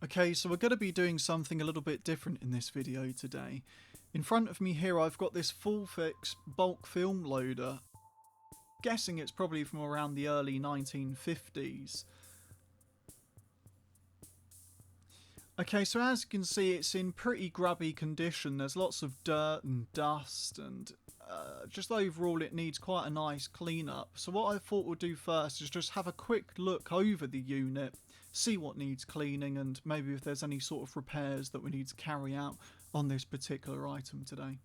Okay, so we're going to be doing something a little bit different in this video today. In front of me here I've got this Fullfix bulk film loader. Guessing it's probably from around the early 1950s. Okay, so as you can see it's in pretty grubby condition. There's lots of dirt and dust and just overall it needs quite a nice clean-up. So what I thought we'll do first is just have a quick look over the unit, see what needs cleaning and maybe if there's any sort of repairs that we need to carry out on this particular item today.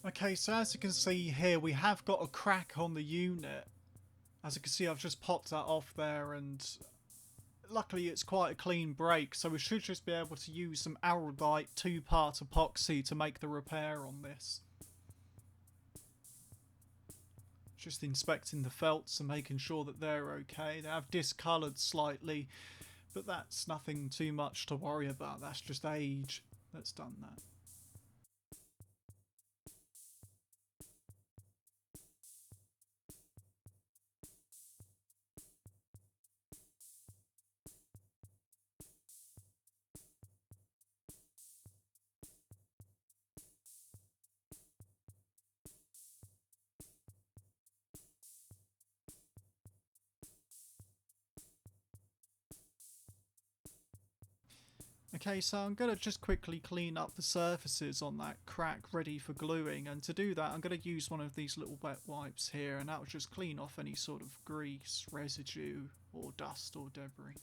Okay, so as you can see here we have got a crack on the unit. As you can see I've just popped that off there and luckily it's quite a clean break, so we should just be able to use some Araldite 2-part epoxy to make the repair on this. Just inspecting the felts and making sure that they're okay. They have discoloured slightly, but that's nothing too much to worry about. That's just age that's done that. Okay, so I'm going to just quickly clean up the surfaces on that crack ready for gluing, and to do that I'm going to use one of these little wet wipes here and that will just clean off any sort of grease, residue or dust or debris.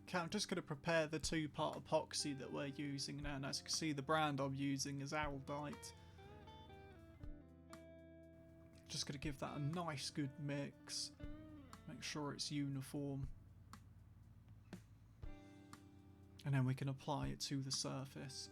Okay, I'm just going to prepare the 2-part epoxy that we're using now, and as you can see the brand I'm using is Araldite. Just going to give that a nice good mix, make sure it's uniform, and then we can apply it to the surface.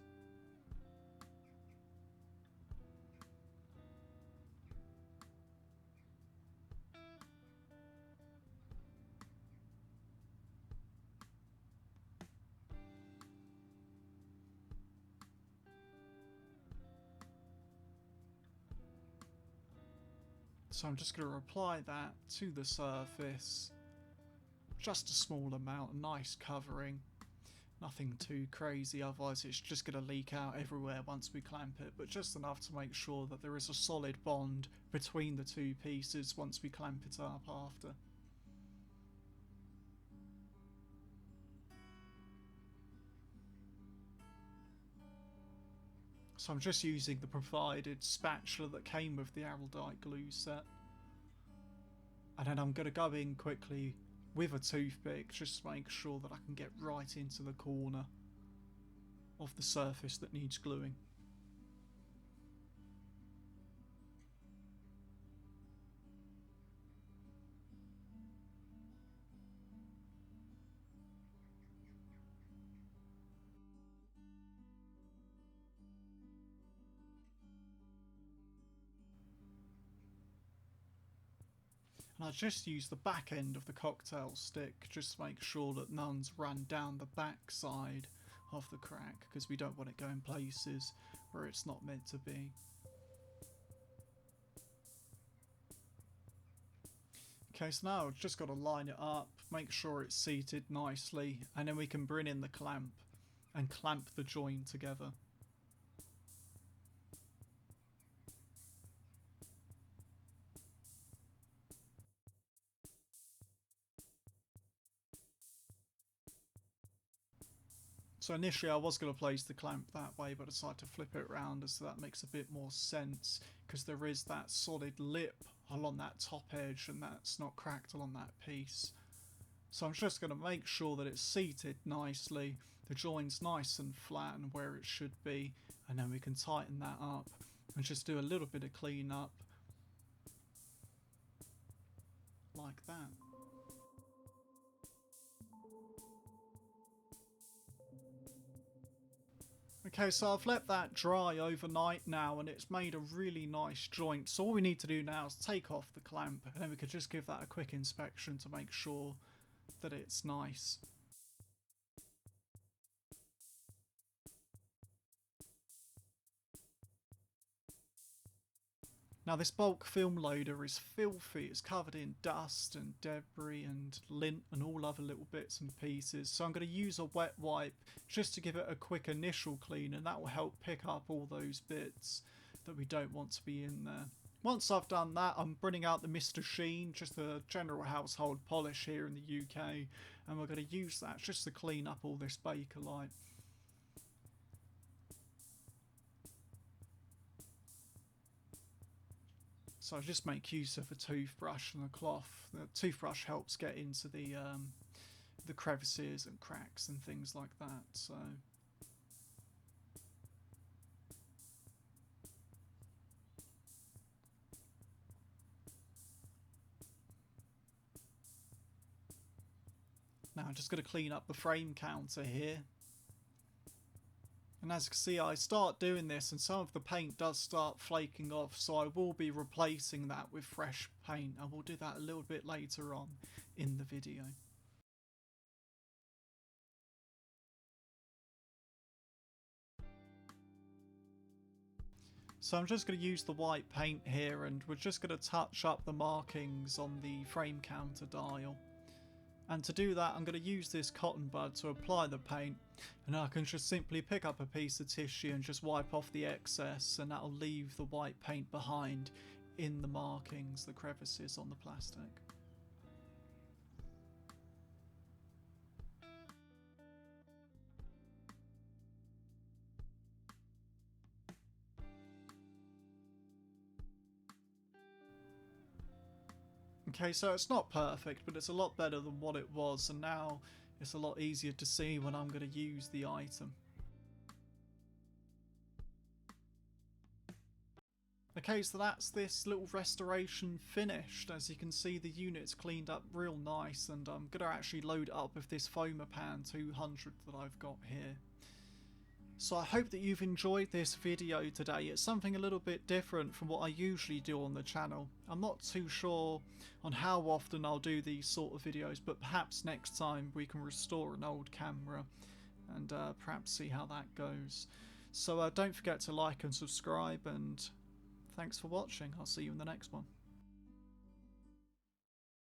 So I'm just going to apply that to the surface, just a small amount, a nice covering, nothing too crazy, otherwise it's just going to leak out everywhere once we clamp it, but just enough to make sure that there is a solid bond between the two pieces once we clamp it up after. So I'm just using the provided spatula that came with the Araldite glue set. And then I'm going to go in quickly with a toothpick just to make sure that I can get right into the corner of the surface that needs gluing. And I just use the back end of the cocktail stick just to make sure that none's run down the back side of the crack, because we don't want it going places where it's not meant to be. Okay, so now I've just got to line it up, make sure it's seated nicely, and then we can bring in the clamp and clamp the join together. So initially I was going to place the clamp that way, but I decided to flip it around as that makes a bit more sense, because there is that solid lip along that top edge and that's not cracked along that piece. So I'm just going to make sure that it's seated nicely, the joint's nice and flat and where it should be, and then we can tighten that up and just do a little bit of clean up like that. Okay, so I've let that dry overnight now and it's made a really nice joint. So all we need to do now is take off the clamp and then we could just give that a quick inspection to make sure that it's nice. Now this bulk film loader is filthy, it's covered in dust and debris and lint and all other little bits and pieces, so I'm going to use a wet wipe just to give it a quick initial clean, and that will help pick up all those bits that we don't want to be in there. Once I've done that, I'm bringing out the Mr. Sheen, just a general household polish here in the UK, and we're going to use that just to clean up all this Bakelite. So I just make use of a toothbrush and a cloth. The toothbrush helps get into the crevices and cracks and things like that. So now I'm just going to clean up the frame counter here. And as you can see, I start doing this and some of the paint does start flaking off, so I will be replacing that with fresh paint, and we'll do that a little bit later on in the video. So I'm just going to use the white paint here, and we're just going to touch up the markings on the frame counter dial. And to do that, I'm going to use this cotton bud to apply the paint, and I can just simply pick up a piece of tissue and just wipe off the excess, and that'll leave the white paint behind in the markings, the crevices on the plastic. Okay, so it's not perfect, but it's a lot better than what it was, and now it's a lot easier to see when I'm going to use the item. Okay, so that's this little restoration finished. As you can see, the unit's cleaned up real nice, and I'm going to actually load it up with this Fomapan 200 that I've got here. So I hope that you've enjoyed this video today. It's something a little bit different from what I usually do on the channel. I'm not too sure on how often I'll do these sort of videos, but perhaps next time we can restore an old camera and perhaps see how that goes. So don't forget to like and subscribe, and thanks for watching. I'll see you in the next one.